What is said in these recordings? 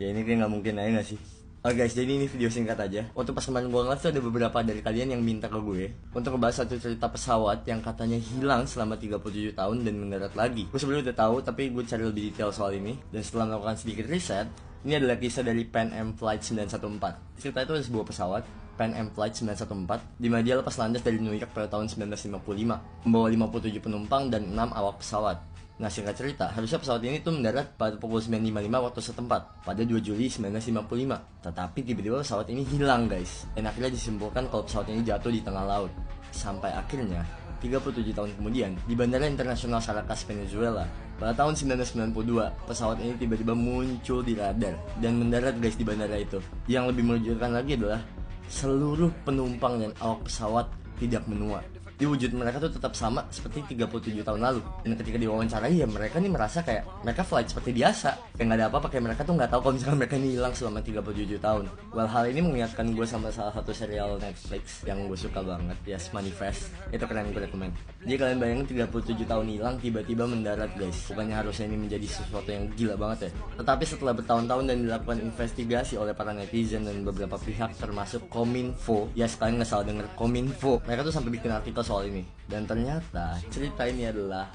Ya ini kayak nggak mungkin aja nggak sih? Oke guys, jadi ini video singkat aja. Waktu pas kemarin gue ngeliat tuh ada beberapa dari kalian yang minta ke gue untuk ngebahas satu cerita pesawat yang katanya hilang selama 37 tahun dan mendarat lagi. Gue sebelumnya udah tahu, tapi gue cari lebih detail soal ini. Dan setelah melakukan sedikit riset, ini adalah kisah dari Pan Am Flight 914. Cerita itu ada sebuah pesawat Pan Am Flight 914 di mana dia lepas landas dari New York pada tahun 1955, membawa 57 penumpang dan 6 awak pesawat. Nah, singkat cerita, harusnya pesawat ini tuh mendarat pada pukul 9.55 waktu setempat pada 2 Juli 1955. Tetapi tiba-tiba pesawat ini hilang guys, dan akhirnya disimpulkan kalau pesawat ini jatuh di tengah laut. Sampai akhirnya 37 tahun kemudian, di Bandara Internasional Caracas, Venezuela, pada tahun 1992, pesawat ini tiba-tiba muncul di radar dan mendarat guys di bandara itu. Yang lebih mengejutkan lagi adalah seluruh penumpang dan awak pesawat tidak menua. Di wujud mereka tuh tetap sama seperti 37 tahun lalu. Dan ketika diwawancarai ya mereka nih merasa kayak mereka flight seperti biasa, kayak nggak ada apa-apa, kayak mereka tuh nggak tahu kalau misalkan mereka ini hilang selama 37 tahun. Well, hal ini mengingatkan gue sama salah satu serial Netflix yang gue suka banget, Yes Manifest. Itu keren, gue rekomen. Jadi kalian bayangin 37 tahun hilang tiba-tiba mendarat guys. Bukannya harusnya ini menjadi sesuatu yang gila banget ya. Tetapi setelah bertahun-tahun dan dilakukan investigasi oleh para netizen dan beberapa pihak termasuk Kominfo, ya kalian nggak salah denger, Kominfo, mereka tuh sampai bikin artikel soal ini. Dan ternyata cerita ini adalah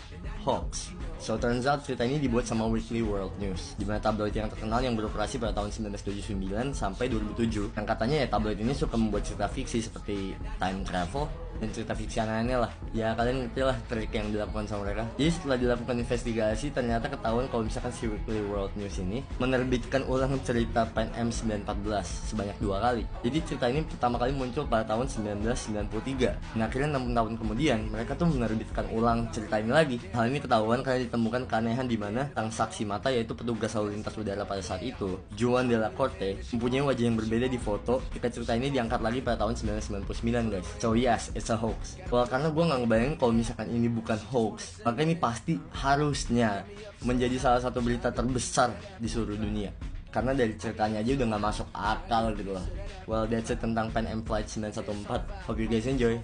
hoax. So turns out cerita ini dibuat sama Weekly World News, di mana tabloid yang terkenal yang beroperasi pada tahun 1979 sampai 2007. Yang katanya ya tabloid ini suka membuat cerita fiksi seperti time travel dan cerita fiksi aneh-aneh lah. Ya kalian ngerti lah trik yang dilakukan sama mereka. Jadi setelah dilakukan investigasi, ternyata ketahuan kalau misalkan si Weekly World News ini menerbitkan ulang cerita Pan Am 914 sebanyak 2 kali. Jadi cerita ini pertama kali muncul pada tahun 1993. Nah akhirnya 6 tahun kemudian mereka tuh menerbitkan ulang cerita ini lagi. Hal ini ketahuan karena ditemukan keanehan di mana sang saksi mata, yaitu petugas lalu lintas udara pada saat itu, Juan de la Corte, mempunyai wajah yang berbeda di foto ketika cerita ini diangkat lagi pada tahun 1999 guys. So yes, it's a hoax. Well, karena gue nggak ngebayangin kalau misalkan ini bukan hoax, maka ini pasti harusnya menjadi salah satu berita terbesar di seluruh dunia. Karena dari ceritanya aja udah nggak masuk akal gitu loh. Well, that's it tentang Pan Am Flight 914. Hope you guys enjoy.